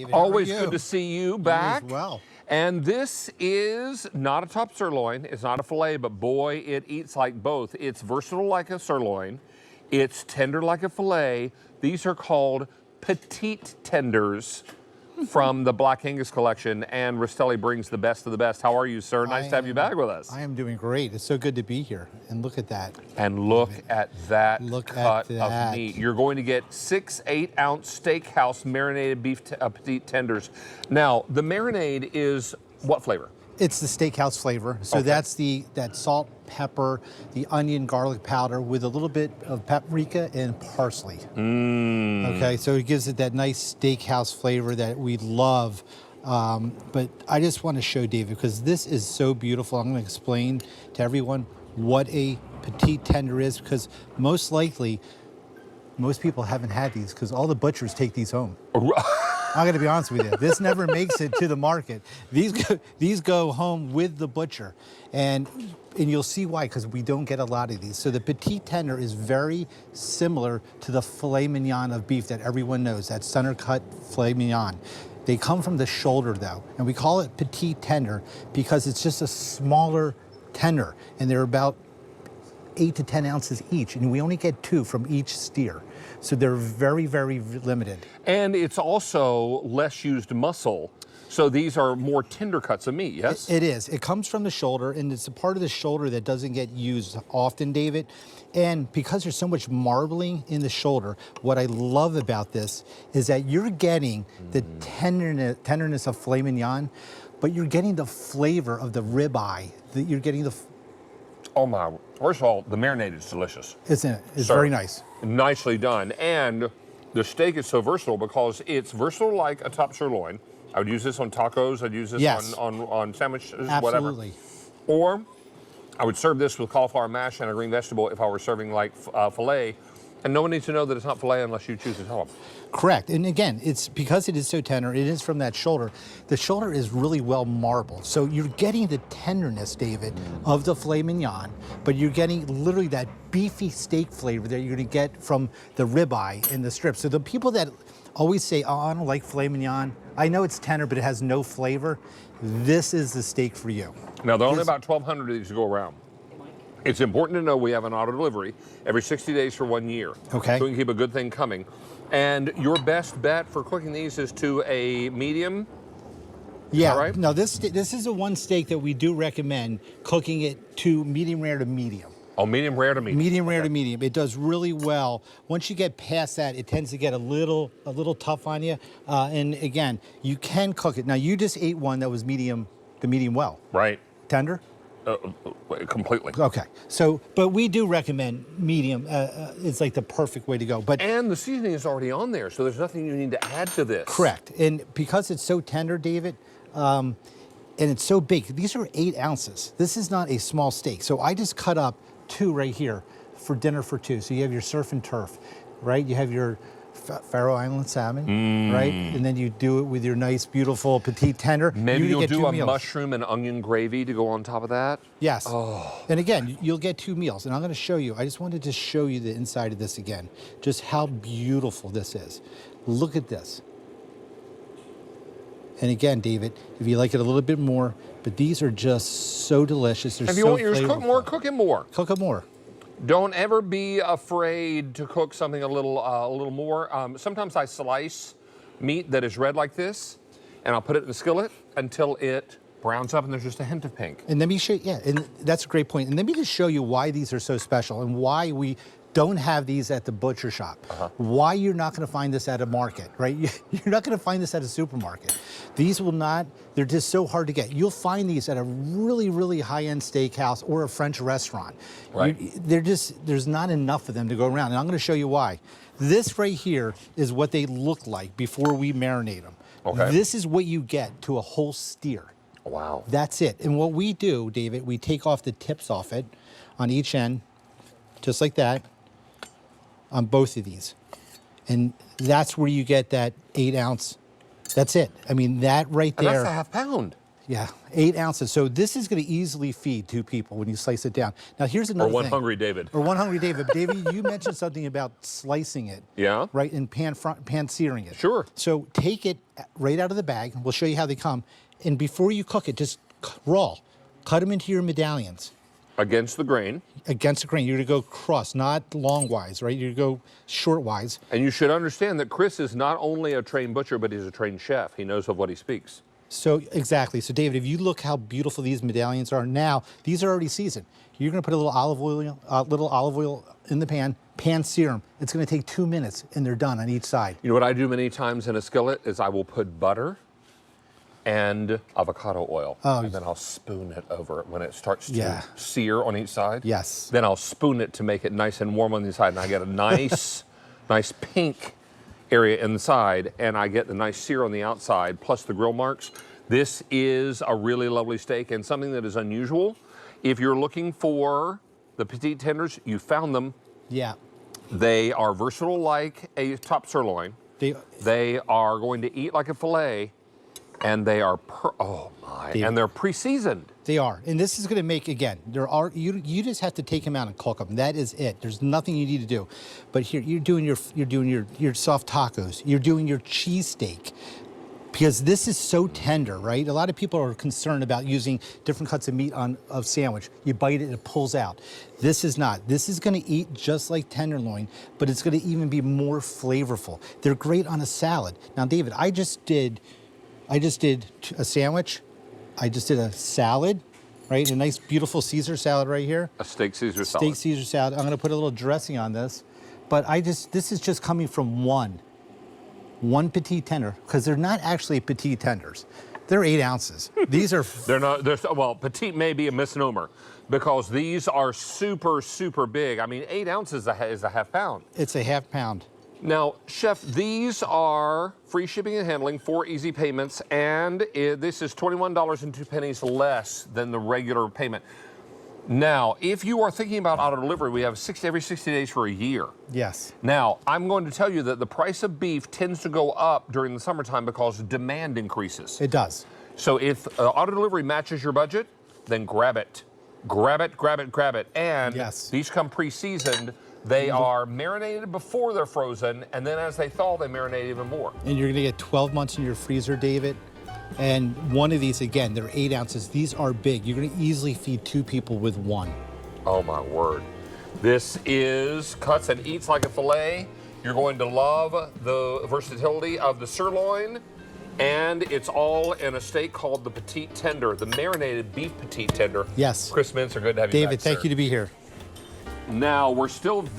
David. Always good to see you back. You as well. And this is not a top sirloin. It's not a filet, but boy, it eats like both. It's versatile like a sirloin. It's tender like a filet. These are called Petite tenders from the Black Angus collection, and Rastelli brings the best of the best. How are you, sir? Nice to have you back with us. I am doing great. It's so good to be here. And look at that. And look at that cut of meat. You're going to get 6 8-ounce Steakhouse Marinated beef Petite tenders. Now, the marinade is what flavor? It's the steakhouse flavor. So that's that salt, pepper, the onion, garlic powder with a little bit of paprika and parsley. Okay, so it gives it that nice steakhouse flavor that we love. But I just want to show David, because this is so beautiful. I'm going to explain to everyone what a petite tender is, because most likely, most people haven't had these because all the butchers take these home. I'm going to be honest with you. This never makes it to the market. These go home with the butcher. And you'll see why, because we don't get a lot of these. So the petite tender is very similar to the filet mignon of beef that everyone knows, that center cut filet mignon. They come from the shoulder, though. And we call it petite tender because it's just a smaller tender. And they're about 8 to 10 ounces each. And we only get 2 from each steer. So they're very, very limited. And it's also less used muscle. So these are more tender cuts of meat, yes? It is. It comes from the shoulder, and it's a part of the shoulder that doesn't get used often, David. And because there's so much marbling in the shoulder, what I love about this is that you're getting the tenderness of filet mignon, but you're getting the flavor of the ribeye. You're getting the... Oh my, first of all, the marinade is delicious. Isn't it? It's very nice. Nicely done. And the steak is so versatile because it's versatile like a top sirloin. I would use this on tacos. I'd use this on sandwiches, whatever. Or I would serve this with cauliflower mash and a green vegetable if I were serving like filet. And no one needs to know that it's not filet unless you choose to tell them. Correct. And again, it's because it is so tender, it is from that shoulder. The shoulder is really well marbled. So you're getting the tenderness, David, of the filet mignon, but you're getting literally that beefy steak flavor that you're going to get from the ribeye and the strips. So the people that always say, oh, I don't like filet mignon, I know it's tender, but it has no flavor, this is the steak for you. Now, there are only about 1,200 of these to go around. It's important to know we have an auto delivery every 60 days for 1 year. Okay. So we can keep a good thing coming. And your best bet for cooking these is to a medium? Yeah, right? No, this is the one steak that we do recommend cooking it to medium rare to medium. Oh, medium rare to medium. Medium rare to medium. It does really well. Once you get past that, it tends to get a little tough on you. And again, you can cook it. Now, you just ate one that was medium well. Right. Tender? Completely. Okay. So, but we do recommend medium. It's like the perfect way to go. And the seasoning is already on there, so there's nothing you need to add to this. Correct. And because it's so tender, David, and it's so big, these are 8 ounces. This is not a small steak. So I just cut up 2 right here for dinner for 2. So you have your surf and turf, right? You have your Faroe Island salmon, right? And then you do it with your nice, beautiful petite tender. Maybe you'll do a mushroom and onion gravy to go on top of that? Yes. Oh. And again, you'll get 2 meals. And I'm going to show you, I just wanted to show you the inside of this again, just how beautiful this is. Look at this. And again, David, if you like it a little bit more, but these are just so delicious. They're if you want yours cooked more, cook it more. Cook it more. Don't ever be afraid to cook something a little more. Sometimes I slice meat that is red like this, and I'll put it in the skillet until it browns up and there's just a hint of pink. And let me show you, yeah, and that's a great point. And let me just show you why these are so special and why we don't have these at the butcher shop. Why you're not going to find this at a market, right? You're not going to find this at a supermarket. These will not, they're just so hard to get. You'll find these at a really, really high-end steakhouse or a French restaurant. Right. There's not enough of them to go around, and I'm going to show you why. This right here is what they look like before we marinate them. Okay. This is what you get to a whole steer. Wow. That's it. And what we do, David, we take off the tips off it on each end, just like that, on both of these. And that's where you get that 8 ounce. That's it. I mean, that right there. And that's a half pound. Yeah, 8 ounces. So this is going to easily feed 2 people when you slice it down. Now here's another Or one thing. hungry David. Or one hungry David. Davey, you mentioned something about slicing it. Yeah. Right, and pan searing it. Sure. So take it right out of the bag. We'll show you how they come. And before you cook it, just raw. Cut them into your medallions. Against the grain. Against the grain. You're going to go cross, not longwise, right? You're going to go shortwise. And you should understand that Chris is not only a trained butcher, but he's a trained chef. He knows of what he speaks. So, exactly. So, David, if you look how beautiful these medallions are now, these are already seasoned. You're going to put a little olive oil in the pan sear them. It's going to take 2 minutes, and they're done on each side. You know what I do many times in a skillet is I will put butter and avocado oil, and then I'll spoon it over it when it starts to sear on each side. Yes. Then I'll spoon it to make it nice and warm on the inside, and I get a nice, nice pink area inside, and I get the nice sear on the outside, plus the grill marks. This is a really lovely steak and something that is unusual. If you're looking for the petite tenders, you found them. Yeah. They are versatile like a top sirloin. They are going to eat like a filet, and they are, and they're pre-seasoned. They are, and this is going to make, again, you just have to take them out and cook them. That is it. There's nothing you need to do. But here you're doing your soft tacos. You're doing your cheesesteak, because this is so tender, right? A lot of people are concerned about using different cuts of meat on a sandwich. You bite it, it pulls out. This is not. This is going to eat just like tenderloin, but it's going to even be more flavorful. They're great on a salad. Now, David, I just did a sandwich. I just did a salad, right? A nice, beautiful Caesar salad right here. A steak Caesar salad. Steak Caesar salad. I'm going to put a little dressing on this, but this is just coming from one petite tender, because they're not actually petite tenders. They're 8 ounces. These are. Well, petite may be a misnomer, because these are super, super big. I mean, 8 ounces is a half pound. It's a half pound. Now, Chef, these are free shipping and handling, 4 easy payments, and this is $21.02 less than the regular payment. Now, if you are thinking about auto delivery, we have every 60 days for a year. Yes. Now, I'm going to tell you that the price of beef tends to go up during the summertime because demand increases. It does. So if auto delivery matches your budget, then grab it. Grab it, grab it, grab it. And these come pre-seasoned. They are marinated before they're frozen, and then as they thaw, they marinate even more. And you're gonna get 12 months in your freezer, David. And one of these, again, they're 8 ounces. These are big. You're gonna easily feed 2 people with one. Oh my word. This is cuts and eats like a filet. You're going to love the versatility of the sirloin, and it's all in a steak called the petite tender, the marinated beef petite tender. Yes. Chris Mintzer, good to have you back, David, thank you to be here. Now, we're still very